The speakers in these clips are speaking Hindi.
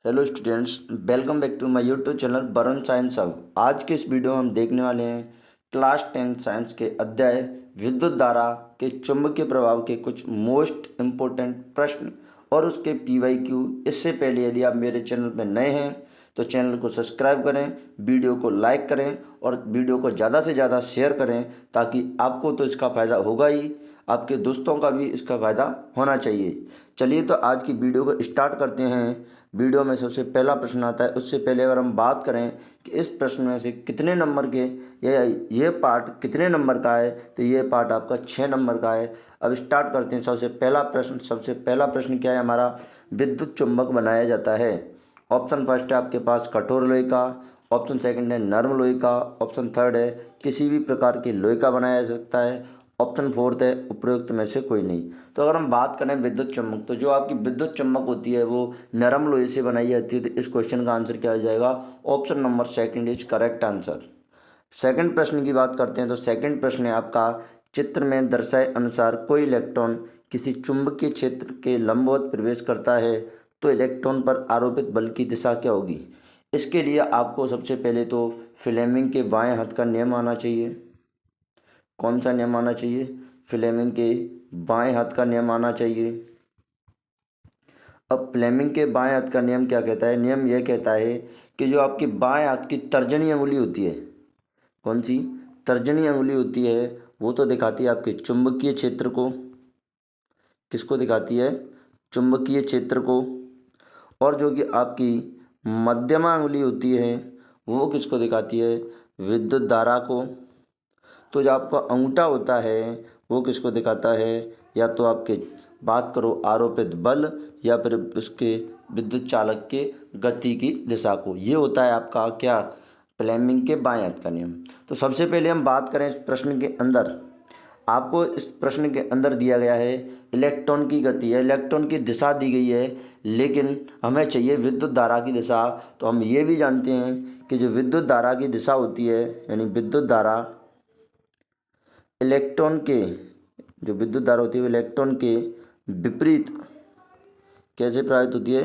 Hello students, welcome back to my YouTube channel Varun science hub. आज के इस वीडियो में हम देखने वाले हैं क्लास 10 साइंस के अध्याय विद्युत धारा के चुंबकीय प्रभाव के कुछ मोस्ट इम्पोर्टेंट प्रश्न और उसके पीवाईक्यू। इससे पहले यदि आप मेरे चैनल पर नए हैं तो चैनल को सब्सक्राइब करें, वीडियो को लाइक करें और वीडियो को ज़्यादा से ज़्यादा शेयर करें, ताकि आपको तो इसका फ़ायदा होगा ही, आपके दोस्तों का भी इसका फ़ायदा होना चाहिए। चलिए तो आज की वीडियो को स्टार्ट करते हैं। वीडियो में सबसे पहला प्रश्न आता है। उससे पहले अगर हम बात करें कि इस प्रश्न में से कितने नंबर के ये पार्ट कितने नंबर का है, तो ये पार्ट आपका 6 नंबर का है। अब स्टार्ट करते हैं। सबसे पहला प्रश्न क्या है हमारा? विद्युत चुंबक बनाया जाता है। ऑप्शन फर्स्ट है आपके पास कठोर लोहे का, ऑप्शन सेकंड है नरम लोहे का, ऑप्शन थर्ड है किसी भी प्रकार के लोहे का बनाया जा सकता है, ऑप्शन फोर्थ है उपरोक्त में से कोई नहीं। तो अगर हम बात करें विद्युत चुम्बक, तो जो आपकी विद्युत चुम्बक होती है वो नरम लोहे से बनाई जाती है। तो इस क्वेश्चन का आंसर क्या हो जाएगा? Option number second is correct answer. Second प्रश्न की बात करते हैं। तो सेकंड प्रश्न है आपका, चित्र में दर्शाए अनुसार कोई इलेक्ट्रॉन किसी चुंबकीय क्षेत्र के लंबवत प्रवेश करता है तो इलेक्ट्रॉन पर आरोपित बल की दिशा क्या होगी? इसके लिए आपको सबसे पहले तो फ्लेमिंग के बाएं हाथ का नियम आना चाहिए। कौन सा नियम आना चाहिए? फ्लेमिंग के बाएं हाथ का नियम आना चाहिए। अब फ्लेमिंग के बाएं हाथ का नियम क्या कहता है? नियम यह कहता है कि जो आपकी बाएं हाथ की तर्जनी अंगुली होती है, कौन सी तर्जनी अंगुली होती है, वो तो दिखाती है आपके चुंबकीय क्षेत्र को। किसको दिखाती है? चुंबकीय क्षेत्र को। और जो कि आपकी मध्यमा अंगुली होती है वो किसको दिखाती है? विद्युत धारा को। तो जो आपका अंगूठा होता है वो किसको दिखाता है? या तो आपके बात करो आरोपित बल, या फिर उसके विद्युत चालक के गति की दिशा को। ये होता है आपका क्या? फ्लेमिंग के बाएं हाथ का नियम। तो सबसे पहले हम बात करें इस प्रश्न के अंदर, आपको इस प्रश्न के अंदर दिया गया है इलेक्ट्रॉन की गति है, इलेक्ट्रॉन की दिशा दी गई है, लेकिन हमें चाहिए विद्युत धारा की दिशा। तो हम ये भी जानते हैं कि जो विद्युत धारा की दिशा होती है, यानी विद्युत धारा इलेक्ट्रॉन के, जो विद्युत धारा होती है वो इलेक्ट्रॉन के विपरीत कैसे प्रवाहित होती है?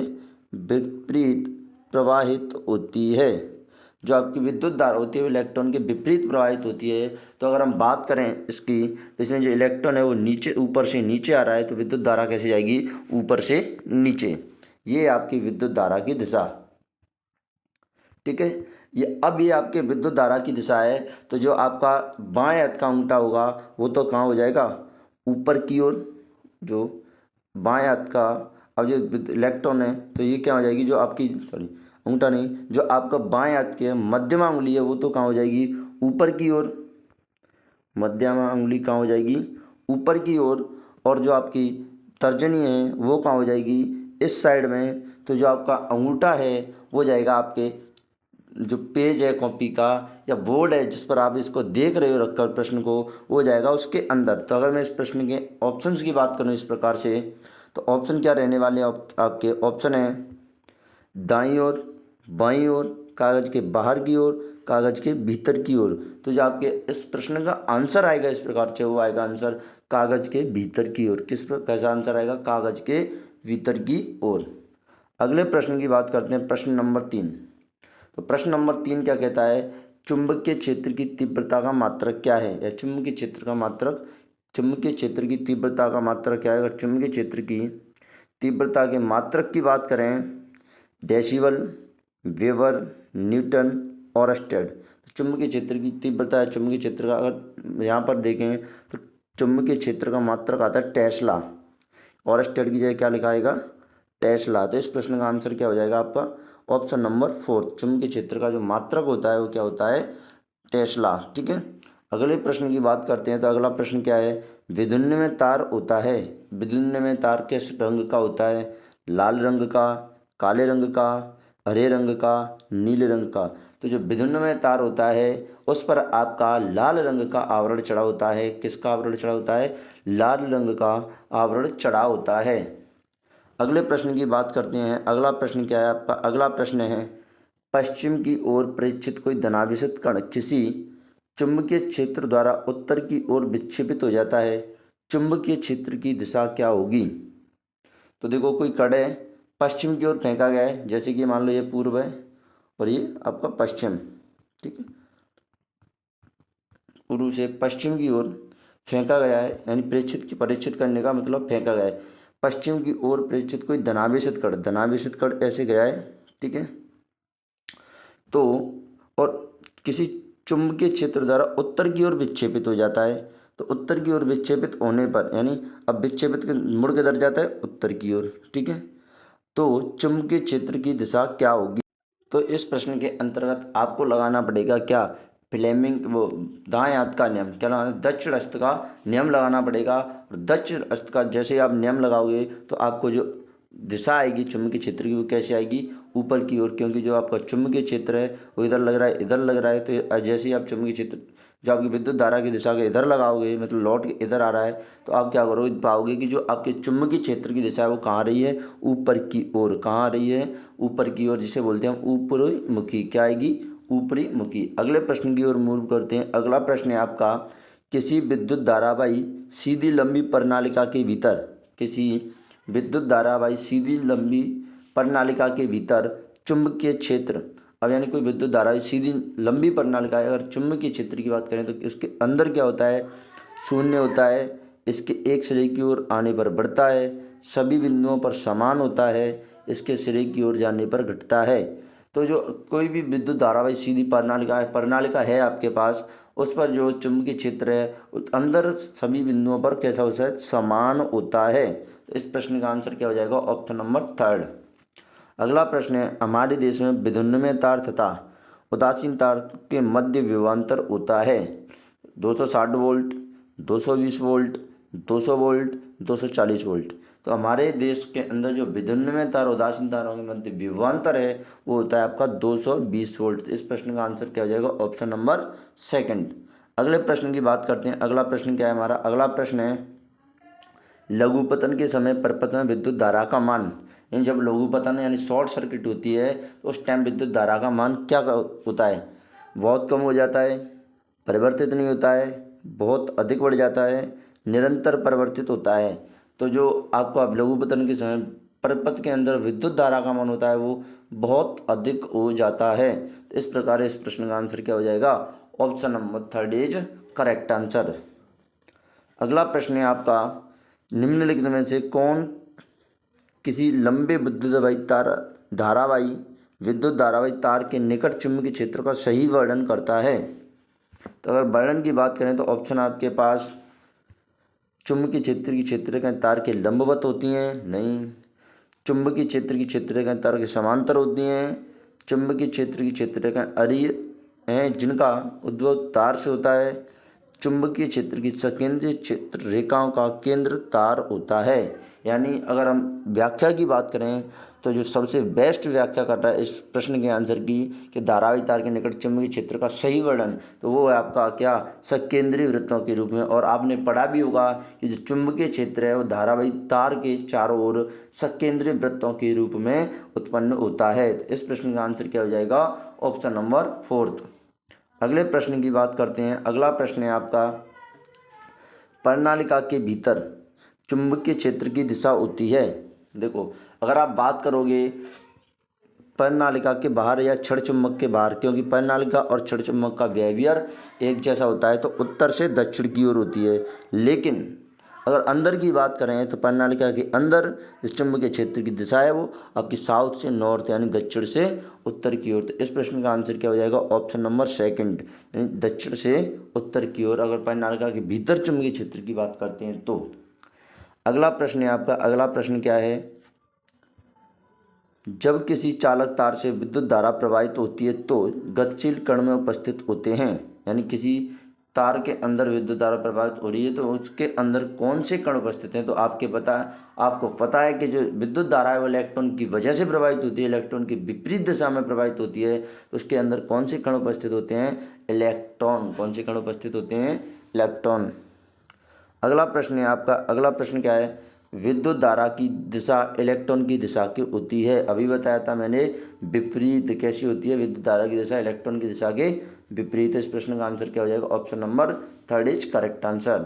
विपरीत प्रवाहित होती है। जो आपकी विद्युत धारा होती है वो इलेक्ट्रॉन के विपरीत प्रवाहित होती है। तो अगर हम बात करें इसकी, तो इसमें जो इलेक्ट्रॉन है वो नीचे, ऊपर से नीचे आ रहा है, तो विद्युत धारा कैसे जाएगी? ऊपर से नीचे। ये आपकी विद्युत धारा की दिशा, ठीक है। ये आपके विद्युत धारा की दिशा है। तो जो आपका बाएं हाथ का अंगूठा होगा वो तो कहाँ हो जाएगा? ऊपर की ओर। जो बाएं हाथ का, अब जो इलेक्ट्रॉन है तो ये क्या हो जाएगी? जो आपकी अंगूठा नहीं, जो आपका बाएं हाथ की मध्यमा अंगुली है वो तो कहाँ हो जाएगी? ऊपर की ओर। मध्यमा अंगुली कहाँ हो जाएगी? ऊपर की ओर। और जो आपकी तर्जनी है वो कहाँ हो जाएगी? इस साइड में। तो जो आपका अंगूठा है वो जाएगा आपके जो पेज है कॉपी का या बोर्ड है जिस पर आप इसको देख रहे हो रखकर प्रश्न को, वो जाएगा उसके अंदर। तो अगर मैं इस प्रश्न के ऑप्शंस की बात करूँ इस प्रकार से, तो ऑप्शन क्या रहने वाले हैं आपके? ऑप्शन है दाईं ओर, बाईं ओर, कागज़ के बाहर की ओर, कागज़ के भीतर की ओर। तो जो आपके इस प्रश्न का आंसर आएगा इस प्रकार से, वो आएगा आंसर कागज़ के भीतर की ओर। किस पर कैसा आंसर आएगा? कागज़ के भीतर की ओर। अगले प्रश्न की बात करते हैं, प्रश्न नंबर 3। तो प्रश्न नंबर 3 क्या कहता है? चुंबकीय क्षेत्र की तीव्रता का मात्रक क्या है? या चुंबकीय क्षेत्र का मात्रक, चुंबकीय क्षेत्र की तीव्रता का मात्रक क्या है? अगर चुंबकीय क्षेत्र की तीव्रता के मात्रक की बात करें, डेसिबल, वेबर, न्यूटन, ऑरस्टेड। चुंबकीय क्षेत्र की तीव्रता है, चुंबकीय क्षेत्र का अगर यहाँ पर देखें तो चुंबकीय क्षेत्र का मात्रक आता है टेस्ला। ऑरस्टेड की जगह क्या लिखाएगा? टेस्ला। तो इस प्रश्न का आंसर क्या हो जाएगा आपका? Option number 4। चुंबकीय क्षेत्र का जो मात्रक होता है वो क्या होता है? टेस्ला, ठीक है। अगले प्रश्न की बात करते हैं। तो अगला प्रश्न क्या है? विद्युन्य में तार होता है, विद्युन्य में तार किस रंग का होता है? लाल रंग का, काले रंग का, हरे रंग का, नीले रंग का। तो जो विद्युन्य में तार होता है उस पर आपका लाल रंग का आवरण चढ़ा होता है। किसका आवरण चढ़ा होता है? लाल रंग का आवरण चढ़ा होता है। अगले प्रश्न की बात करते हैं। अगला प्रश्न क्या है आपका? अगला प्रश्न है, पश्चिम की ओर प्रेक्षित कोई धनाभिषिक्त कण किसी चुंबकीय क्षेत्र द्वारा उत्तर की ओर विक्षेपित हो जाता है, चुंबकीय क्षेत्र की दिशा क्या होगी? तो देखो कोई कण है पश्चिम की ओर फेंका गया है, जैसे कि मान लो ये पूर्व है और ये आपका पश्चिम, ठीक है, पूर्व से पश्चिम की ओर फेंका गया है, यानी परीक्षित करने का मतलब फेंका गया है। पश्चिम की ओर प्रेक्षित कोई धनावेशित कण ऐसे गया है, ठीक है। तो और किसी चुंबकीय क्षेत्र द्वारा उत्तर की ओर विक्षेपित हो जाता है, तो उत्तर की ओर विक्षेपित होने पर, यानी अब विक्षेपित मुड़ के दर जाता है उत्तर की ओर, ठीक है। तो चुंबकीय क्षेत्र की दिशा क्या होगी? तो इस प्रश्न के अंतर्गत आपको लगाना पड़ेगा क्या, फ्लेमिंग वो दाएं हाथ का नियम, क्या लगाना, दक्षिण हस्त का नियम लगाना पड़ेगा। और दक्षिण हस्त का जैसे आप नियम लगाओगे तो आपको जो दिशा आएगी चुंबकीय क्षेत्र की वो कैसे आएगी, ऊपर की ओर, क्योंकि जो आपका चुंबकीय क्षेत्र है वो इधर लग रहा है, इधर लग रहा है। तो जैसे ही आप चुंबकीय क्षेत्र जो आपकी विद्युत धारा की दिशा के इधर लगाओगे, मतलब लौट के इधर आ रहा है, तो आप क्या करोगे, पाओगे कि जो आपके चुंबकीय क्षेत्र की दिशा है वो कहाँ रही है, ऊपर की ओर। कहाँ आ रही है, ऊपर की ओर, जिसे बोलते हैं ऊपरी मुखी। क्या आएगी, ऊपरी मुखी। अगले प्रश्न की ओर मूव करते हैं। अगला प्रश्न है आपका, किसी विद्युत धारावाही सीधी लंबी प्रणालिका के भीतर, किसी विद्युत धारावाही सीधी लंबी प्रणालिका के भीतर चुंबकीय क्षेत्र, अब यानी कोई विद्युत धारावाही सीधी लंबी प्रणालिका है, अगर चुंबकीय क्षेत्र की बात करें तो इसके अंदर क्या होता है, शून्य होता है। इसके एक सिरे की ओर आने पर बढ़ता है, सभी बिंदुओं पर समान होता है, इसके सिरे की ओर जाने पर घटता है। तो जो कोई भी विद्युत धारावाही सीधी प्रणालिका है आपके पास, उस पर जो चुंबकीय क्षेत्र है अंदर सभी बिंदुओं पर कैसा होता है, समान होता है। तो इस प्रश्न का आंसर क्या हो जाएगा, ऑप्शन नंबर 3। अगला प्रश्न है, हमारे देश में विध्वंसमय तार तथा उदासीन तार के मध्य विभवांतर होता है 260 वोल्ट, 220 वोल्ट, 200 वोल्ट, 240 वोल्ट। तो हमारे देश के अंदर जो विध्वंसमय तार उदासीन तारों के मध्य विभवांतर है वो होता है आपका 220 वोल्ट। इस प्रश्न का आंसर क्या हो जाएगा, ऑप्शन नंबर 2। अगले प्रश्न की बात करते हैं। अगला प्रश्न क्या है हमारा, अगला प्रश्न है, लघुपतन के समय परिपथ में विद्युत धारा का मान, यानी जब लघुपतन यानी शॉर्ट सर्किट होती है तो उस टाइम विद्युत धारा का मान क्या होता है, बहुत कम हो जाता है, परिवर्तित नहीं होता है, बहुत अधिक बढ़ जाता है, निरंतर परिवर्तित होता है। तो जो आपको अब लघुपतन के समय परिपथ के अंदर विद्युत धारा का मान होता है वो बहुत अधिक हो जाता है। तो इस प्रकार इस प्रश्न का आंसर क्या हो जाएगा, option number 3 is correct answer. अगला प्रश्न है आपका, निम्नलिखित में से कौन किसी लंबे विद्युत धारावाही तार के निकट चुंबकीय क्षेत्र का सही वर्णन करता है। तो अगर वर्णन की बात करें तो ऑप्शन आपके पास, चुंबकीय क्षेत्र की क्षेत्ररेखाएं तार के लंबवत होती हैं, नहीं। चुंबकीय क्षेत्र की क्षेत्ररेखाएं तार के समांतर होती हैं। चुंबकीय क्षेत्र की क्षेत्ररेखाएं अरीय हैं जिनका उद्भव तार से होता है। चुंबकीय क्षेत्र की सकेंद्रीय क्षेत्र रेखाओं का केंद्र तार होता है। यानी अगर हम व्याख्या की बात करें तो जो सबसे बेस्ट व्याख्या कर रहा है इस प्रश्न के आंसर की कि धारावाही तार के निकट चुंबकीय क्षेत्र का सही वर्णन, तो वो है आपका क्या, सकेंद्रीय वृत्तों के रूप में। और आपने पढ़ा भी होगा कि जो चुंबकीय क्षेत्र है वो धारावाही तार के चारों ओर सकेंद्रीय वृत्तों के रूप में उत्पन्न होता है। तो इस प्रश्न का आंसर क्या हो जाएगा, ऑप्शन नंबर 4। अगले प्रश्न की बात करते हैं। अगला प्रश्न है आपका, प्रणालिका के भीतर चुंबकीय क्षेत्र की दिशा होती है। देखो अगर आप बात करोगे प्रणालिका के बाहर या क्षण चुंबक के बाहर, क्योंकि प्रणालिका और क्षण चुंबक का बिहेवियर एक जैसा होता है, तो उत्तर से दक्षिण की ओर होती है। लेकिन अगर अंदर की बात करें तो प्रणालिका के अंदर इस चुंबकीय क्षेत्र की दिशा है वो आपकी साउथ से नॉर्थ यानी दक्षिण से उत्तर की ओर। तो इस प्रश्न का आंसर क्या हो जाएगा, ऑप्शन नंबर 2 यानी दक्षिण से उत्तर की ओर, अगर प्रणालिका के भीतर चुंबकीय क्षेत्र की बात करते हैं तो। अगला प्रश्न है आपका, अगला प्रश्न क्या है, जब किसी चालक तार से विद्युत धारा प्रवाहित होती है तो गतिशील कण में उपस्थित होते हैं। यानी किसी तार के अंदर विद्युत धारा प्रवाहित हो रही है तो उसके अंदर कौन से कण उपस्थित हैं, तो आपको पता है कि जो विद्युत धारा है वो इलेक्ट्रॉन की वजह से प्रवाहित होती है, इलेक्ट्रॉन की विपरीत दिशा में प्रवाहित होती है। तो उसके अंदर कौन से कण उपस्थित होते हैं, इलेक्ट्रॉन। कौन से कण उपस्थित होते हैं, इलेक्ट्रॉन। अगला प्रश्न है आपका, अगला प्रश्न क्या है, विद्युत धारा की दिशा इलेक्ट्रॉन की दिशा की होती है। अभी बताया था मैंने विपरीत। कैसी होती है, विद्युत धारा की दिशा इलेक्ट्रॉन की दिशा के विपरीत। इस प्रश्न का आंसर क्या हो जाएगा, option number 3 is correct answer.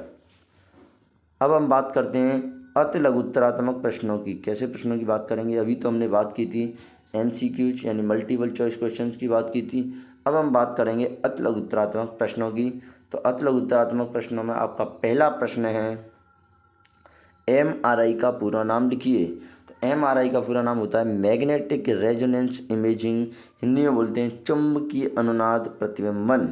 अब हम बात करते हैं अति लघुत्तरात्मक प्रश्नों की। कैसे प्रश्नों की बात करेंगे? अभी तो हमने बात की थी MCQs यानी मल्टीपल चॉइस क्वेश्चंस की बात की थी। अब हम बात करेंगे अति लघुत्तरात्मक प्रश्नों की। तो अति लघुत्तरात्मक प्रश्नों में आपका पहला प्रश्न है MRI का पूरा नाम लिखिए। तो MRI का पूरा नाम होता है मैग्नेटिक रेजोनेंस इमेजिंग, हिंदी में बोलते हैं चुंबकीय अनुनाद प्रतिबिंबन।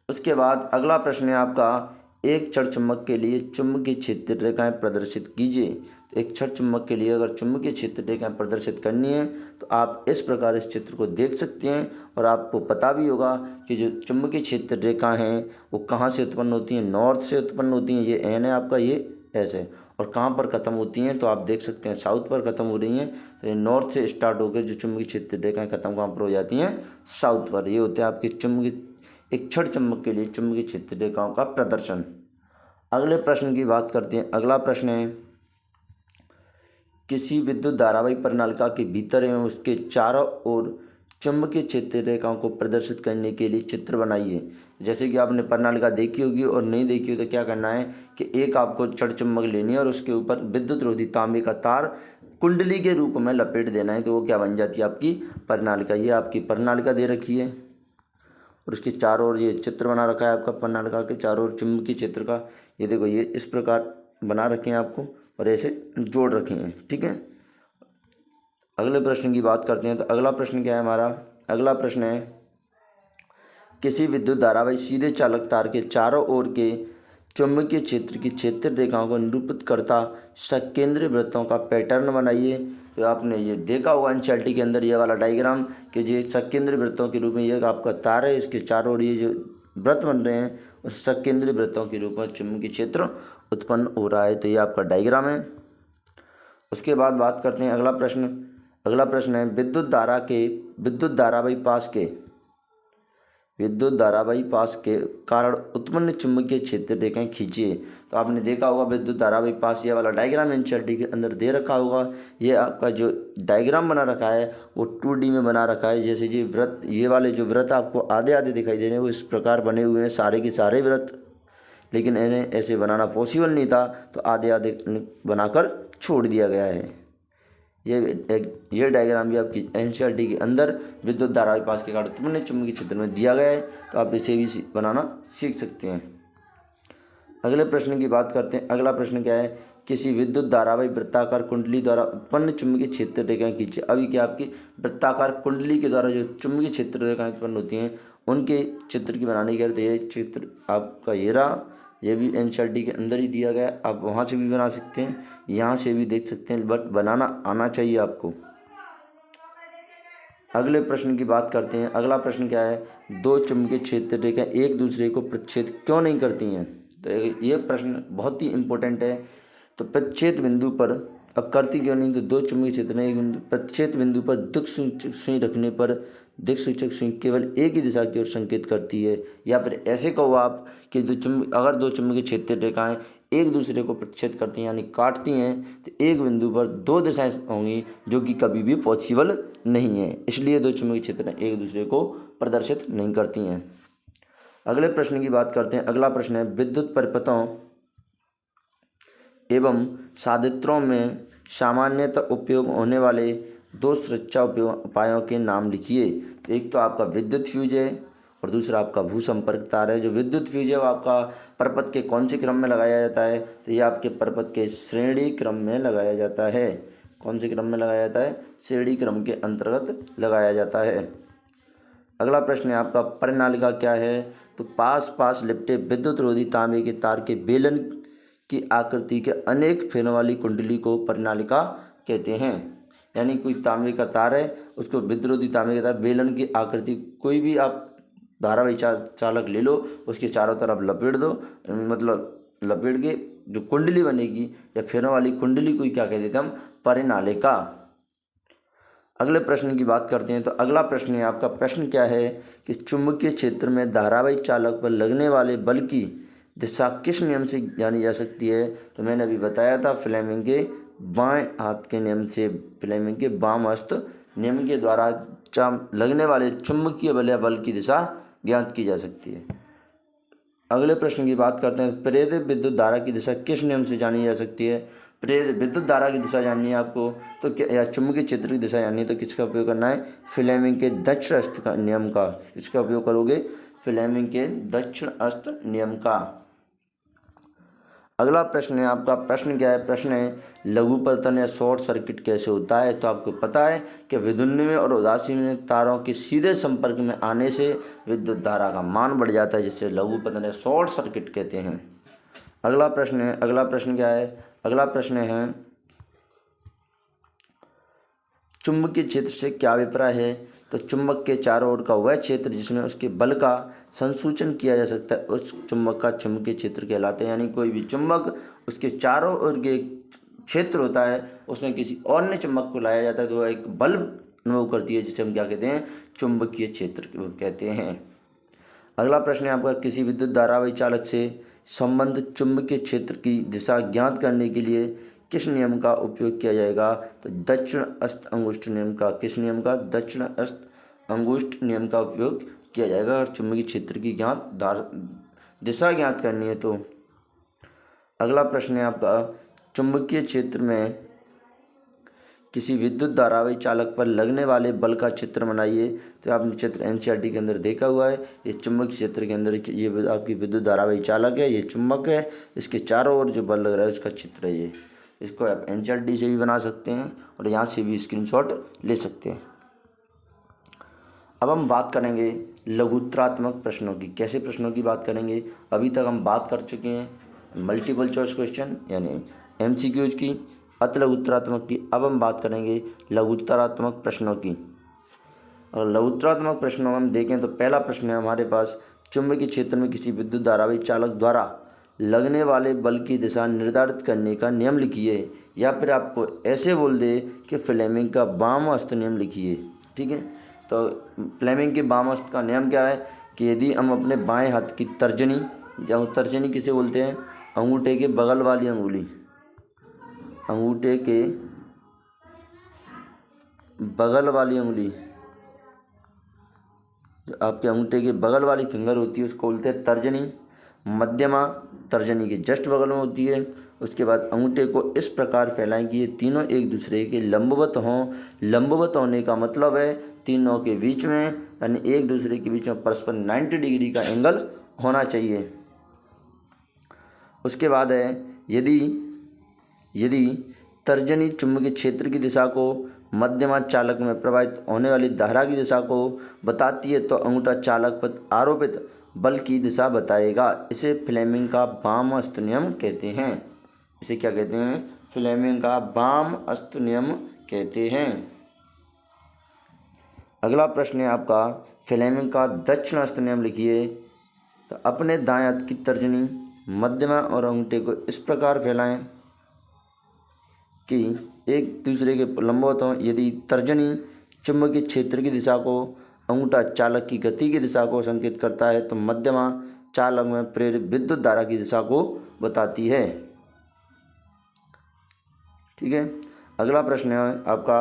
उसके बाद अगला प्रश्न है आपका, एक क्षण चुंबक के लिए चुंबकीय क्षेत्र रेखाएं प्रदर्शित कीजिए। तो एक क्षण चुंबक के लिए अगर चुंबकीय क्षेत्र रेखाएं प्रदर्शित करनी है तो आप इस प्रकार इस चित्र को देख सकते हैं और आपको पता भी होगा कि जो चुंबकीय क्षेत्र रेखाएं हैं वो कहाँ से उत्पन्न होती हैं। नॉर्थ से उत्पन्न होती हैं, ये एन है आपका, ये एस है। और कहाँ पर ख़त्म होती हैं तो आप देख सकते हैं साउथ पर ख़त्म हो रही हैं। तो ये नॉर्थ से स्टार्ट होकर जो चुंबकीय क्षेत्र रेखाएं ख़त्म कहाँ पर हो जाती हैं, साउथ पर। ये होते हैं आपके चुंबकीय एक क्षण चुंबक के लिए चुंबकीय क्षेत्र रेखाओं का प्रदर्शन। अगले प्रश्न की बात करते हैं। अगला प्रश्न है, किसी विद्युत धारावाही प्रणालिका के भीतर एवं उसके चारों ओर चुंबकीय क्षेत्र रेखाओं को प्रदर्शित करने के लिए चित्र बनाइए। जैसे कि आपने प्रणालिका देखी होगी और नहीं देखी हो तो क्या करना है कि एक आपको क्षण चुंबक लेनी है और उसके ऊपर विद्युत रोधी तांबे का तार कुंडली के रूप में लपेट देना है। तो वो क्या बन जाती है, आपकी प्रणालिका। ये आपकी प्रणालिका दे रखी है और उसके चारों ओर ये चित्र बना रखा है आपका प्रणालिका के चारों ओर चुंबकीय क्षेत्र का। ये देखो, ये इस प्रकार बना रखे हैं आपको और ऐसे जोड़ रखे हैं, ठीक है। अगले प्रश्न की बात करते हैं। तो अगला प्रश्न क्या है हमारा? अगला प्रश्न है, किसी विद्युत धारावाही सीधे चालक तार के चारों ओर के चुंबकीय क्षेत्र की क्षेत्र रेखाओं को निरूपित करता सकेंद्रीय वृत्तों का पैटर्न बनाइए। तो आपने ये देखा होगा एनसीईआरटी के अंदर ये वाला डायग्राम कि ये सकेंद्रीय वृत्तों के रूप में ये आपका तार है, इसके चारों ओर ये जो वृत्त बन रहे हैं उस सकेंद्रीय वृत्तों के रूप में चुंबकीय क्षेत्र उत्पन्न हो रहा है। तो ये आपका डायग्राम है। उसके बाद बात करते हैं अगला प्रश्न है, विद्युत धारावाही पास के कारण उत्पन्न चुंबकीय क्षेत्र रेखाएं खींचिए। तो आपने देखा होगा विद्युत धारावाही पास ये वाला डायग्राम एनसीईआरटी के अंदर दे रखा होगा। ये आपका जो डायग्राम बना रखा है वो 2D में बना रखा है। जैसे ये वृत्त, ये वाले जो वृत्त आपको आधे आधे दिखाई दे रहे हैं वो इस प्रकार बने हुए हैं सारे के सारे वृत्त, लेकिन इन्हें ऐसे बनाना पॉसिबल नहीं था तो आधे आधे बनाकर छोड़ दिया गया है। ये डायग्राम भी आपकी एनसीईआरटी के अंदर विद्युत धारावाही पास के कारण उत्पन्न चुंबकीय क्षेत्र में दिया गया है, तो आप इसे भी बनाना सीख सकते हैं। अगले प्रश्न की बात करते हैं। अगला प्रश्न क्या है, किसी विद्युत धारावाही वृत्ताकार कुंडली द्वारा उत्पन्न चुंबकीय क्षेत्र रेखाएं खींचिए। अभी क्या आपकी वृत्ताकार कुंडली के द्वारा जो चुंबकीय क्षेत्र रेखाएं उत्पन्न होती हैं उनके चित्र की बनाने की। तो ये चित्र आपका ये रहा, ये भी एनसीईआरटी के अंदर ही दिया गया है। आप वहाँ से भी बना सकते हैं, यहाँ से भी देख सकते हैं, बट बनाना आना चाहिए आपको। अगले प्रश्न की बात करते हैं। अगला प्रश्न क्या है, दो चुंबकीय क्षेत्र रेखाएं एक दूसरे को प्रतिच्छेद क्यों नहीं करती हैं? तो ये प्रश्न बहुत ही इम्पोर्टेंट है। तो प्रतिच्छेद बिंदु पर अब करती क्यों नहीं? तो दो चुंबकीय क्षेत्र में एक बिंदु प्रतिच्छेद बिंदु पर दिक्सूचक सुई रखने पर दिक्सूचक सुई केवल एक ही दिशा की ओर संकेत करती है। या फिर ऐसे कहो आप कि अगर दो चुंबकीय क्षेत्र रेखाएं एक दूसरे को प्रतिच्छेद करती हैं यानी काटती हैं तो एक बिंदु पर दो दिशाएं होंगी जो कि कभी भी पॉसिबल नहीं है। इसलिए दो चुंबकीय क्षेत्र एक दूसरे को प्रदर्शित नहीं करती हैं। अगले प्रश्न की बात करते हैं। अगला प्रश्न है, विद्युत परिपथों एवं साधित्रों में सामान्यतः उपयोग होने वाले दो सुरक्षा उपायों के नाम लिखिए। तो एक तो आपका विद्युत फ्यूज है और दूसरा आपका भूसंपर्क तार है। जो विद्युत फ्यूज है वो आपका परपथ के कौन से क्रम में लगाया जाता है? तो ये आपके परपथ के श्रेणी क्रम में लगाया जाता है। कौन से क्रम में लगाया जाता है? श्रेणी क्रम के अंतर्गत लगाया जाता है। अगला प्रश्न है आपका, परिनालिका क्या है? तो पास लिपटे विद्युत रोधी तांबे के तार के बेलन की आकृति के अनेक फेरों वाली कुंडली को परिनालिका कहते हैं। यानी कोई तांबे का तार है, उसको विद्युत रोधी तांबे के तार बेलन की आकृति, कोई भी आप धारावाही चालक ले लो, उसके चारों तरफ लपेट दो, मतलब लपेट के जो कुंडली बनेगी या फेरों वाली कुंडली को क्या कह देते हैं हम? परिनालिका। अगले प्रश्न की बात करते हैं। तो अगला प्रश्न है आपका, प्रश्न क्या है कि चुंबकीय क्षेत्र में धारावाही चालक पर लगने वाले बल की दिशा किस नियम से जानी जा सकती है? तो मैंने अभी बताया था, फ्लेमिंग के बाएं हाथ के नियम से, फ्लेमिंग के वाम हस्त नियम के द्वारा लगने वाले चुंबकीय बल या बल की दिशा ज्ञात की जा सकती है। अगले प्रश्न की बात करते हैं, प्रेरित विद्युत धारा की दिशा किस नियम से जानी जा सकती है? प्रेरित विद्युत धारा की दिशा जाननी है आपको तो क्या, या चुंबकीय क्षेत्र की दिशा जाननी है तो किसका उपयोग करना है? फ्लेमिंग के दक्षिण अस्त का नियम का। किसका उपयोग करोगे? फ्लेमिंग के दक्षिण अस्त नियम का। अगला प्रश्न है आपका, प्रश्न क्या है? प्रश्न है लघुपतन या शॉर्ट सर्किट कैसे होता है? तो आपको पता है कि विद्युन्मय और उदासीन तारों के सीधे संपर्क में आने से विद्युत धारा का मान बढ़ जाता है, जिससे लघुपतन या शॉर्ट सर्किट कहते हैं। अगला प्रश्न है, अगला प्रश्न क्या है? अगला प्रश्न है चुंबकीय क्षेत्र से क्या अभिप्राय है? तो चुंबक के चारों ओर का वह क्षेत्र जिसमें उसके बल का संसूचन किया जा सकता है उस चुंबक का चुंबकीय क्षेत्र कहलाता है। यानी कोई भी चुंबक उसके चारों ओर के क्षेत्र होता है, उसमें किसी अन्य चुंबक को लाया जाता है तो वह एक बल अनुभव करती है, जिसे हम क्या कहते हैं? चुंबकीय क्षेत्र कहते हैं। अगला प्रश्न है आपका, किसी विद्युत धारावाही चालक से संबंधित चुंबकीय क्षेत्र की दिशा ज्ञात करने के लिए किस नियम का उपयोग किया जाएगा? तो दक्षिण अस्त अंगुष्ठ नियम का। किस नियम का? दक्षिण अस्त अंगुष्ठ नियम का उपयोग किया जाएगा अगर चुंबकीय क्षेत्र की दिशा ज्ञात करनी है तो। अगला प्रश्न है आपका, चुंबकीय क्षेत्र में किसी विद्युत धारावाही चालक पर लगने वाले बल का चित्र बनाइए। तो आपने चित्र एनसीईआरटी के अंदर देखा हुआ है। ये चुंबकीय क्षेत्र के अंदर ये आपकी विद्युत धारावाही चालक है, ये चुंबक है, इसके चारों ओर जो बल लग रहा है उसका चित्र है ये। इसको आप एनसीईआरटी से भी बना सकते हैं और यहाँ से भी स्क्रीनशॉट ले सकते हैं। अब हम बात करेंगे लघुत्तरात्मक प्रश्नों की। कैसे प्रश्नों की बात करेंगे? अभी तक हम बात कर चुके हैं मल्टीपल चॉइस क्वेश्चन यानी एमसीक्यूज की, अति लघुत्तरात्मक की। अब हम बात करेंगे लघुत्तरात्मक प्रश्नों की। और लघुत्तरात्मक प्रश्नों में हम देखें तो पहला प्रश्न है हमारे पास, चुंबकीय क्षेत्र में किसी विद्युत धारावाही चालक द्वारा लगने वाले बल की दिशा निर्धारित करने का नियम लिखिए। या फिर आपको ऐसे बोल दे कि फ्लेमिंग का वाम हस्त नियम लिखिए। ठीक है, तो फ्लेमिंग के वाम हस्त का नियम क्या है कि यदि हम अपने बाएं हाथ की तर्जनी, या तर्जनी किसे बोलते हैं? अंगूठे के बगल वाली अंगुली, अंगूठे के बगल वाली अंगुली, जो आपके अंगूठे के बगल वाली फिंगर होती है उसको बोलते हैं तर्जनी। मध्यमा तर्जनी के जस्ट बगल में होती है। उसके बाद अंगूठे को इस प्रकार फैलाएं कि ये तीनों एक दूसरे के लंबवत हों। लंबवत होने का मतलब है तीनों के बीच में, यानी एक दूसरे के बीच में परस्पर 90 डिग्री का एंगल होना चाहिए। उसके बाद है यदि तर्जनी चुंबकीय क्षेत्र की दिशा को मध्यमा चालक में प्रवाहित होने वाली धारा की दिशा को बताती है तो अंगूठा चालक पर आरोपित बल की दिशा बताएगा। इसे फ्लेमिंग का वाम हस्त नियम कहते हैं। इसे क्या कहते हैं? फ्लेमिंग का वाम हस्त नियम कहते हैं। अगला प्रश्न है आपका, फ्लेमिंग का दक्षिण हस्त नियम लिखिए। तो अपने दाएं हाथ की तर्जनी, मध्यमा और अंगूठे को इस प्रकार फैलाएं कि एक दूसरे के लंबवत हों। यदि तर्जनी चुंबकीय क्षेत्र की दिशा को, अंगूठा चालक की गति की दिशा को संकेत करता है तो मध्यमा चालक में प्रेरित विद्युत धारा की दिशा को बताती है। ठीक है, अगला प्रश्न है आपका,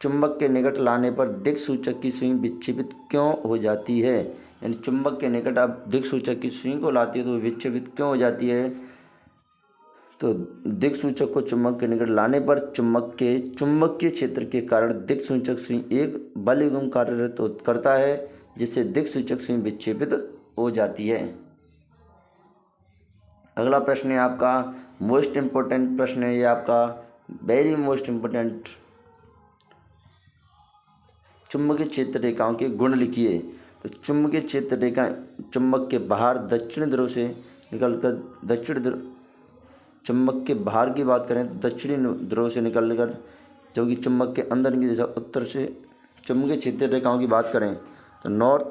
चुंबक के निकट लाने पर दिक्सूचक की सुई विक्षेपित क्यों हो जाती है? यानी चुंबक के निकट आप दिक्सूचक की सुई को लाती है तो विक्षेपित क्यों हो जाती है? तो दिक्सूचक को चुंबक के निकट लाने पर चुंबकीय क्षेत्र के कारण दिक्सूचक सुई एक बल युग्म कार्यरत करता है, जिससे दिक्सूचक सुई विक्षेपित हो जाती है। अगला प्रश्न है आपका मोस्ट इम्पोर्टेंट प्रश्न है, ये आपका वेरी मोस्ट इम्पोर्टेंट। चुंबकीय क्षेत्र रेखाओं के गुण लिखिए। तो चुंबकीय क्षेत्र रेखा चुंबक के बाहर दक्षिण ध्रुव से निकलकर चुंबक के बाहर की बात करें तो दक्षिणी ध्रुव से निकलकर, जो कि चुंबक के अंदर की दिशा उत्तर से। चुंबकीय क्षेत्र रेखाओं की बात करें तो नॉर्थ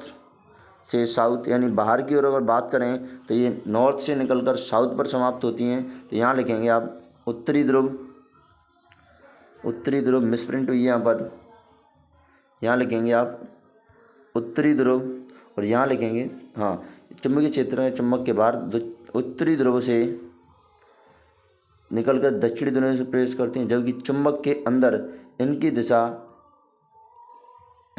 से साउथ यानी बाहर की ओर अगर बात करें तो ये नॉर्थ से निकलकर साउथ पर समाप्त होती हैं। तो यहाँ लिखेंगे आप उत्तरी ध्रुव मिसप्रिंट हुई है यहाँ पर। यहाँ लिखेंगे आप उत्तरी ध्रुव और यहाँ लिखेंगे चुंबकीय क्षेत्र में चुंबक के बाहर उत्तरी ध्रुव से निकलकर दक्षिणी ध्रुव से प्रवेश करती हैं, जबकि चुंबक के अंदर इनकी दिशा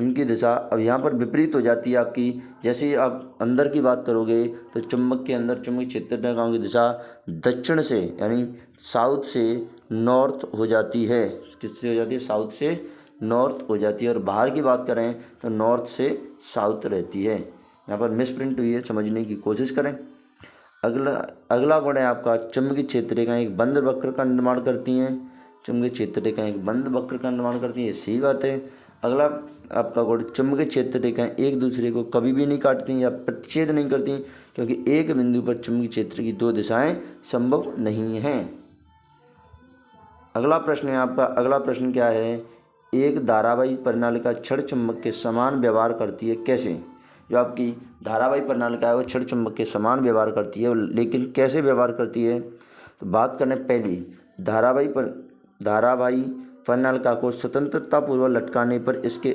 उनकी दिशा अब यहाँ पर विपरीत हो जाती है आपकी। जैसे ही आप अंदर की बात करोगे तो चुंबक के अंदर चुंबकीय क्षेत्र रेखाओं की दिशा दक्षिण से यानी साउथ से नॉर्थ हो जाती है। किससे हो जाती है? साउथ से नॉर्थ हो जाती है। और बाहर की बात करें तो नॉर्थ से साउथ रहती है। यहाँ पर मिसप्रिंट हुई है, समझने की कोशिश करें। अगला अगला गुण है आपका, चुंबकीय क्षेत्र रेखाएं एक बंद वक्र का निर्माण करती हैं। चुंबकीय क्षेत्र रेखाएं एक बंद वक्र का निर्माण करती हैं, ये सही बात है। अगला आपका गुण, चुंबकीय क्षेत्र रेखाएं एक दूसरे को कभी भी नहीं काटती या प्रतिच्छेद नहीं करती, क्योंकि एक बिंदु पर चुंबकीय क्षेत्र की दो दिशाएं संभव नहीं हैं। अगला प्रश्न है आपका, अगला प्रश्न क्या है? एक धारावाही प्रणालिका क्षण चुंबक के समान व्यवहार करती है, कैसे? जो आपकी धारावाही प्रणालिका है वो क्षण चुंबक के समान व्यवहार करती है, लेकिन कैसे व्यवहार करती है? तो बात करें पहली, धारावाही प्रणालिका को स्वतंत्रतापूर्वक लटकाने पर इसके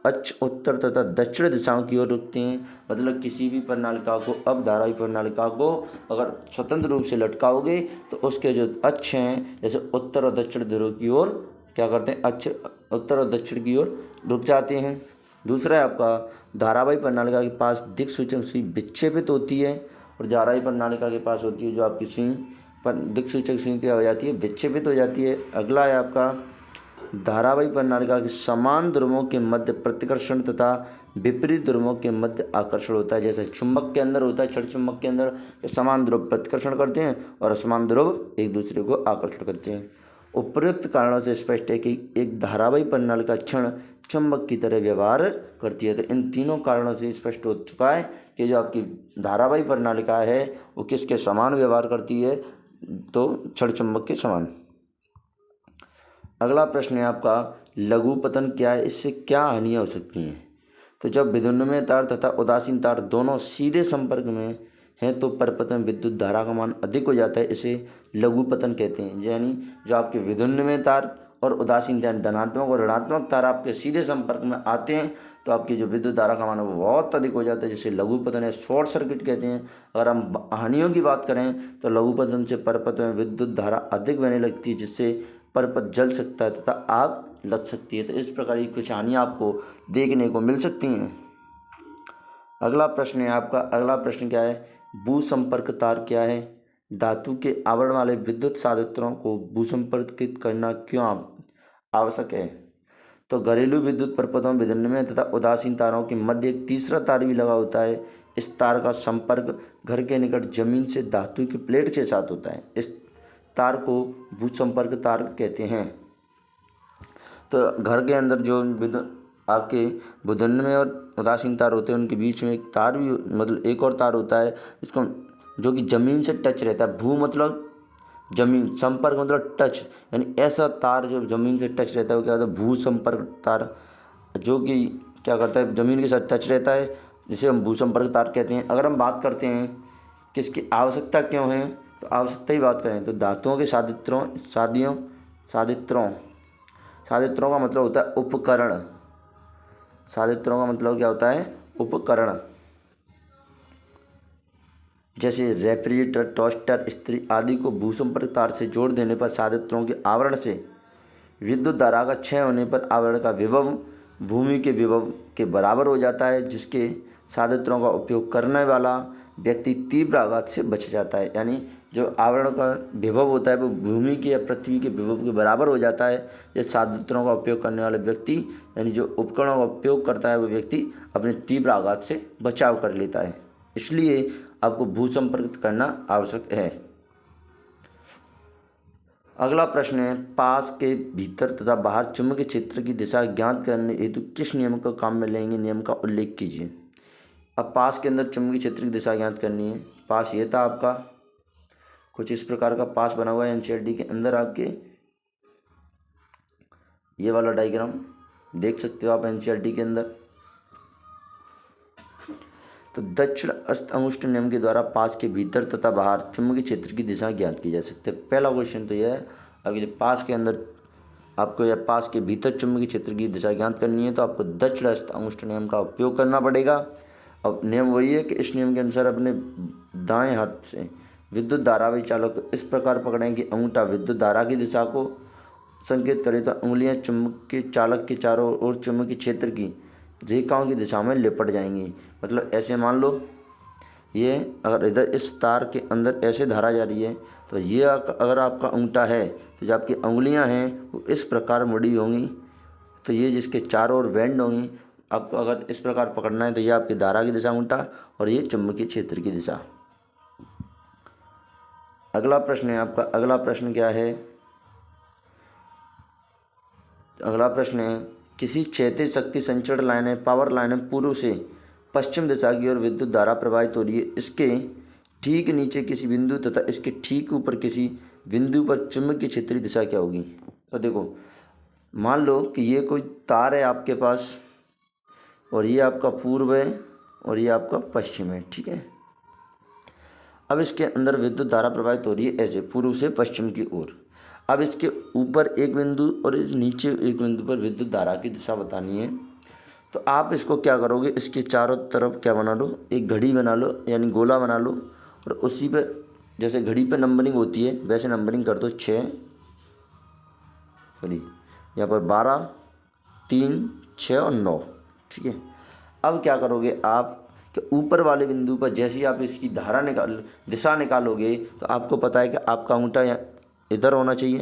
अक्ष उत्तर तथा दक्षिण दिशाओं की ओर रुकते हैं। मतलब किसी भी प्रणालिका को, अब धारावाही प्रणालिका को अगर स्वतंत्र रूप से लटकाओगे तो उसके जो अक्ष हैं, जैसे उत्तर और दक्षिण ध्रुव की ओर क्या करते हैं? अक्ष उत्तर और दक्षिण की ओर रुक जाते हैं। दूसरा है आपका, धारावाही प्रणालिका के पास दिक्सूचक सुई विक्षेपित होती है, और धारावाही प्रणालिका के पास होती है जो आपकी सुई पर दिक्सूचक सुई क्या हो जाती है? विक्षेपित हो जाती है। अगला है आपका, धारावाही प्रणालिका के समान ध्रुवों के मध्य प्रतिकर्षण तथा विपरीत ध्रुवों के मध्य आकर्षण होता है। जैसे चुंबक के अंदर होता है, क्षण चुंबक के अंदर समान ध्रुव प्रतिकर्षण करते हैं और असमान ध्रुव एक दूसरे को आकर्षण करते हैं। उपयुक्त कारणों से स्पष्ट है कि एक धारावाही प्रणालिका क्षण चुंबक की तरह व्यवहार करती है। तो इन तीनों कारणों से स्पष्ट हो चुका है कि जो आपकी धारावाही प्रणालिका है वो किसके समान व्यवहार करती है? तो क्षण चुंबक के समान। अगला प्रश्न है आपका, लघु पतन क्या है, इससे क्या हानियाँ हो सकती हैं? तो जब विद्युन्मय तार तथा उदासीन तार दोनों सीधे संपर्क में हैं तो परपतन विद्युत धारा का मान अधिक हो जाता है, इसे लघु पतन कहते हैं। यानी जो आपके विद्युन्मय तार और उदासीन तार, धनात्मक और ऋणात्मक तार आपके सीधे संपर्क में आते हैं तो आपकी जो विद्युत धारा का मान है वो बहुत अधिक हो जाता है, जिसे लघु पतन या शॉर्ट सर्किट कहते हैं। अगर हम हानियों की बात करें तो लघु पतन से परपथ में विद्युत धारा अधिक बहने लगती है, जिससे परपथ जल सकता है तथा आग लग सकती है। तो इस प्रकार की कुछ हानियाँ आपको देखने को मिल सकती हैं। अगला प्रश्न है आपका, अगला प्रश्न क्या है? भूसंपर्क तार क्या है? धातु के आवरण वाले विद्युत साधित्रों को भूसंपर्कित करना क्यों आवश्यक है? तो घरेलू विद्युत परपथों विद्युन्मय तथा उदासीन तारों के मध्य एक तीसरा तार भी लगा होता है। इस तार का संपर्क घर के निकट जमीन से धातु की प्लेट के साथ होता है। इस तार को भूसंपर्क तार कहते हैं। तो घर के अंदर जो आपके विद्युन्मय और उदासीन तार होते हैं उनके बीच में एक तार भी, मतलब एक और तार होता है इसको, जो कि ज़मीन से टच रहता है। भू मतलब जमीन, संपर्क मतलब टच, यानी ऐसा तार जो ज़मीन से टच रहता है वो क्या होता है? भू संपर्क तार, जो कि क्या करता है? ज़मीन के साथ टच रहता है, जिसे हम भू संपर्क तार कहते हैं। अगर हम बात करते हैं कि इसकी आवश्यकता क्यों है, तो आवश्यकता ही बात करें तो धातुओं के साधित्रों का मतलब होता है उपकरण। साधित्रों का मतलब क्या होता है? उपकरण। जैसे रेफ्रिजरेटर, टोस्टर, इस्त्री आदि को भूसंपर्क तार से जोड़ देने पर साधित्रों के आवरण से विद्युत धारा का क्षय होने पर आवरण का विभव भूमि के विभव के बराबर हो जाता है, जिसके साधित्रों का उपयोग करने वाला व्यक्ति तीव्र आघात से बच जाता है। यानी जो आवरण का विभव होता है वो भूमि के या पृथ्वी के विभव के बराबर हो जाता है। ये साधित्रों का उपयोग करने वाले व्यक्ति, यानी जो उपकरणों का उपयोग करता है वो व्यक्ति अपने तीव्र आघात से बचाव कर लेता है। इसलिए आपको भूसंपर्क करना आवश्यक है। अगला प्रश्न है, पास के भीतर तथा बाहर चुंबकीय क्षेत्र की दिशा ज्ञात करने हेतु किस नियम को काम में लेंगे? नियम का उल्लेख कीजिए। अब पास के अंदर चुंबकीय क्षेत्र की दिशा ज्ञात करनी है। पास ये था आपका, कुछ इस प्रकार का पास बना हुआ है एनसीईआरटी के अंदर। आपके ये वाला डायग्राम देख सकते हो आप एनसीईआरटी के अंदर। तो दक्षिण अस्त अंगुष्ठ नियम के द्वारा पास के भीतर तथा बाहर चुंबकीय क्षेत्र की दिशा ज्ञात की जा सकती है। पहला क्वेश्चन तो यह है, अगर पास के अंदर आपको या पास के भीतर चुंबकीय क्षेत्र की दिशा ज्ञात करनी है तो आपको दक्षिण अस्त अंगुष्ठ नियम का उपयोग करना पड़ेगा। अब नियम वही है कि इस नियम के अनुसार अपने दाएं हाथ से विद्युत धारावाही चालक को इस प्रकार पकड़ें कि अंगूठा विद्युत धारा की दिशा को संकेत करे, तो उंगलियां चुंबकीय चालक के चारों ओर चुंबकीय क्षेत्र की रेखाओं की दिशा में लिपट जाएंगी। मतलब ऐसे मान लो ये अगर इधर इस तार के अंदर ऐसे धारा जा रही है तो ये अगर आपका अंगूठा है तो जो आपकी उंगलियां हैं वो इस प्रकार मुड़ी होंगी, तो ये जिसके चारों ओर बेंड होंगी। आपको अगर इस प्रकार पकड़ना है तो ये आपकी धारा की दिशा अंगूठा और ये चुंबकीय क्षेत्र की दिशा। अगला प्रश्न है आपका, अगला प्रश्न क्या है, अगला प्रश्न है किसी क्षैतिज शक्ति संचरण लाइन है, पावर लाइन है, पूर्व से पश्चिम दिशा की ओर विद्युत धारा प्रवाहित हो रही है। इसके ठीक नीचे किसी बिंदु तथा इसके ठीक ऊपर किसी बिंदु पर चुंबकीय क्षेत्रीय दिशा क्या होगी। तो देखो मान लो कि ये कोई तार है आपके पास और ये आपका पूर्व है और ये आपका पश्चिम है, ठीक है। अब इसके अंदर विद्युत धारा प्रवाहित हो रही है ऐसे पूर्व से पश्चिम की ओर। अब इसके ऊपर एक बिंदु और नीचे एक बिंदु पर विद्युत धारा की दिशा बतानी है। तो आप इसको क्या करोगे, इसके चारों तरफ क्या बना लो, एक घड़ी बना लो यानी गोला बना लो और उसी पे जैसे घड़ी पे नंबरिंग होती है वैसे नंबरिंग कर दो 6 सॉरी यहाँ पर 12 3 6 और 9, ठीक है। अब क्या करोगे आप कि ऊपर वाले बिंदु पर जैसे ही आप इसकी दिशा निकालोगे तो आपको पता है कि आपका अंगूठा इधर होना चाहिए।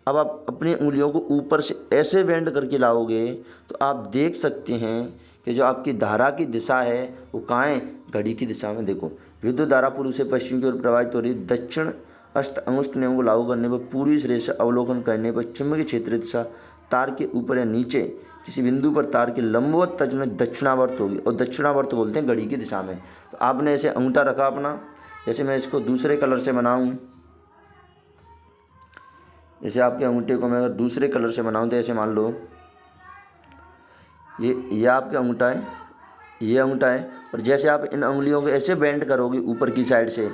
अब आप अपनी उंगलियों को ऊपर से ऐसे बेंड करके लाओगे तो आप देख सकते हैं कि जो आपकी धारा की दिशा है वो कहाँ है, घड़ी की दिशा में। देखो विद्युत धारा पूर्व से पश्चिम की ओर प्रवाहित हो रही है। दक्षिण अष्ट अंगुष्ठ नियम को लागू करने पर पूर्वी सिरे से अवलोकन करने पर चुंबकीय क्षेत्रीय दिशा तार के ऊपर या नीचे किसी बिंदु पर तार के लंबवत तज में दक्षिणावर्त होगी और दक्षिणावर्त बोलते हैं घड़ी की दिशा में। तो आपने ऐसे अंगूठा रखा अपना, जैसे मैं इसको दूसरे कलर से बनाऊँ, जैसे आपके अंगूठे को मैं अगर दूसरे कलर से बनाऊँ तो ऐसे मान लो ये आपका अंगूठा है, ये अंगूठा है और जैसे आप इन उंगलियों को ऐसे बेंड करोगे ऊपर की साइड से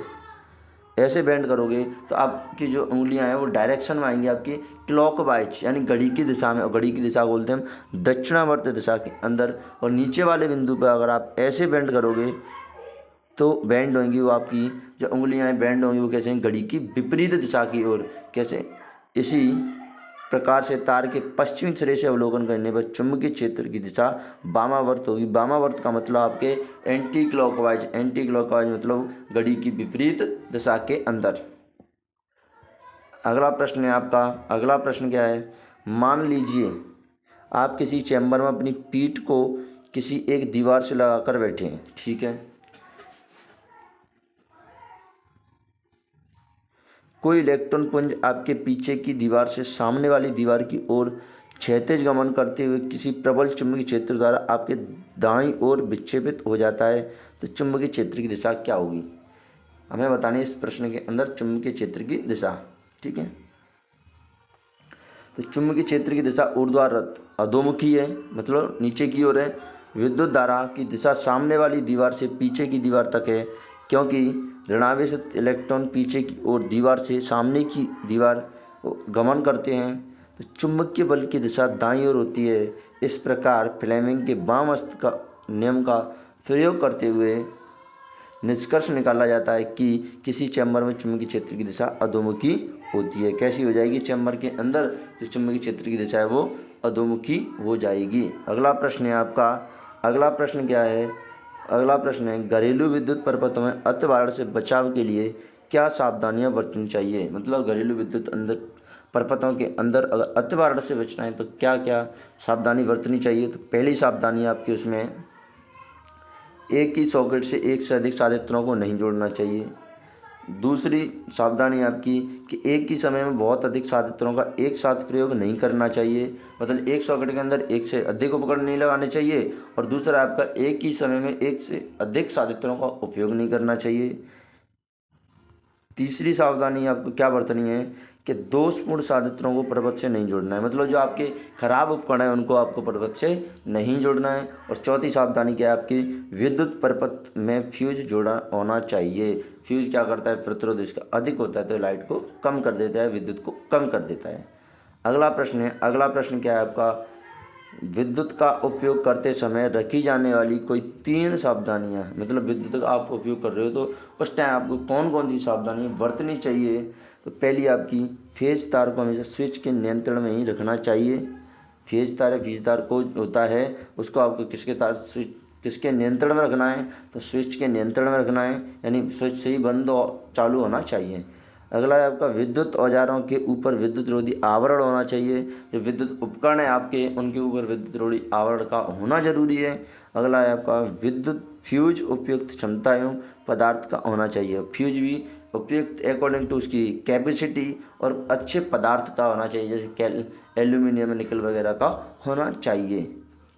ऐसे बेंड करोगे तो आपकी जो उंगलियां हैं वो डायरेक्शन में आएंगी आपकी क्लॉकवाइज यानी घड़ी की दिशा में। और घड़ी की दिशा बोलते हैं हम दक्षिणावर्त दिशा के अंदर। और नीचे वाले बिंदु पर अगर आप ऐसे बेंड करोगे तो बेंड होंगी वो आपकी जो उंगलियां हैं बेंड होंगी वो कैसे हैं, घड़ी की विपरीत दिशा की ओर। कैसे, इसी प्रकार से तार के पश्चिमी सिरे से अवलोकन करने पर चुंबकीय क्षेत्र की दिशा वामावर्त होगी। वामावर्त का मतलब आपके एंटी क्लॉकवाइज, एंटी क्लॉकवाइज मतलब घड़ी की विपरीत दिशा के अंदर। अगला प्रश्न है आपका, अगला प्रश्न क्या है, मान लीजिए आप किसी चैम्बर में अपनी पीठ को किसी एक दीवार से लगाकर बैठे हैं, ठीक है। कोई इलेक्ट्रॉन पुंज आपके पीछे की दीवार से सामने वाली दीवार की ओर क्षैतिज गमन करते हुए किसी प्रबल चुंबकीय क्षेत्र द्वारा आपके दाईं ओर विक्षेपित हो जाता है तो चुंबकीय क्षेत्र की दिशा क्या होगी। हमें बतानी है इस प्रश्न के अंदर चुंबकीय क्षेत्र की दिशा, ठीक है। तो चुंबकीय क्षेत्र की दिशा ऊर्ध्वाधर अधोमुखी है, मतलब नीचे की ओर है। विद्युत धारा की दिशा सामने वाली दीवार से पीछे की दीवार तक है, क्योंकि ऋणावेशित इलेक्ट्रॉन पीछे की ओर दीवार से सामने की दीवार गमन करते हैं तो चुंबकीय बल की दिशा दाईं ओर होती है। इस प्रकार फ्लेमिंग के वाम हस्त का नियम का प्रयोग करते हुए निष्कर्ष निकाला जाता है कि किसी चैम्बर में चुंबकीय क्षेत्र की दिशा अधोमुखी होती है। कैसी हो जाएगी, चैम्बर के अंदर जो चुंबकीय क्षेत्र की दिशा है वो अधोमुखी हो जाएगी। अगला प्रश्न है आपका, अगला प्रश्न क्या है, अगला प्रश्न है घरेलू विद्युत परपथों में अतिभारण से बचाव के लिए क्या सावधानियां बरतनी चाहिए। मतलब घरेलू विद्युत अंदर परपथों के अंदर अगर अतिभारण से बचना है तो क्या क्या सावधानी बरतनी चाहिए। तो पहली सावधानी आपकी उसमें एक ही सॉकेट से एक से अधिक संधारित्रों को नहीं जोड़ना चाहिए। दूसरी सावधानी आपकी कि एक ही समय में बहुत अधिक संधारित्रों का एक साथ प्रयोग नहीं करना चाहिए। मतलब एक सॉकेट के अंदर एक से अधिक उपकरण नहीं लगाने चाहिए। और दूसरा आपका एक ही समय में एक से अधिक संधारित्रों का उपयोग नहीं करना चाहिए। तीसरी सावधानी आपको क्या बरतनी है कि दोषपूर्ण संधारित्रों को परपथ से नहीं जोड़ना है। मतलब जो आपके खराब उपकरण हैं उनको आपको परपथ से नहीं जोड़ना है। और चौथी सावधानी क्या है आपकी, विद्युत परपथ में फ्यूज जोड़ा होना चाहिए। फ्यूज क्या करता है, प्रतिरोध इसका अधिक होता है तो लाइट को कम कर देता है, विद्युत को कम कर देता है। अगला प्रश्न है, अगला प्रश्न क्या है आपका, विद्युत का उपयोग करते समय रखी जाने वाली कोई 3 सावधानियाँ। मतलब विद्युत का आप उपयोग कर रहे हो तो उस टाइम आपको कौन कौन सी सावधानी बरतनी चाहिए। तो पहली आपकी फेज तार को हमेशा स्विच के नियंत्रण में ही रखना चाहिए। फेज तार या फीज तार को होता है उसको आपको किसके नियंत्रण में रखना है, तो स्विच के नियंत्रण में रखना है, यानी स्विच से ही बंद और चालू होना चाहिए। अगला है आपका विद्युत औजारों के ऊपर विद्युत रोधी आवरण होना चाहिए। जो विद्युत उपकरण है आपके उनके ऊपर विद्युत रोधी आवरण का होना जरूरी है। अगला है आपका विद्युत फ्यूज उपयुक्त क्षमता एवं पदार्थ का होना चाहिए। फ्यूज भी उपयुक्त अकॉर्डिंग टू उसकी कैपेसिटी और अच्छे पदार्थ का होना चाहिए, जैसे एल्यूमिनियम निकल वगैरह का होना चाहिए।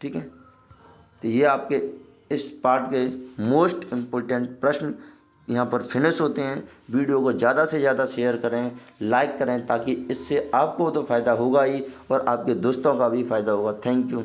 ठीक है, तो ये आपके इस पार्ट के मोस्ट इम्पोर्टेंट प्रश्न यहाँ पर फिनिश होते हैं। वीडियो को ज़्यादा से ज़्यादा शेयर करें, लाइक करें, ताकि इससे आपको तो फ़ायदा होगा ही और आपके दोस्तों का भी फ़ायदा होगा। Thank you.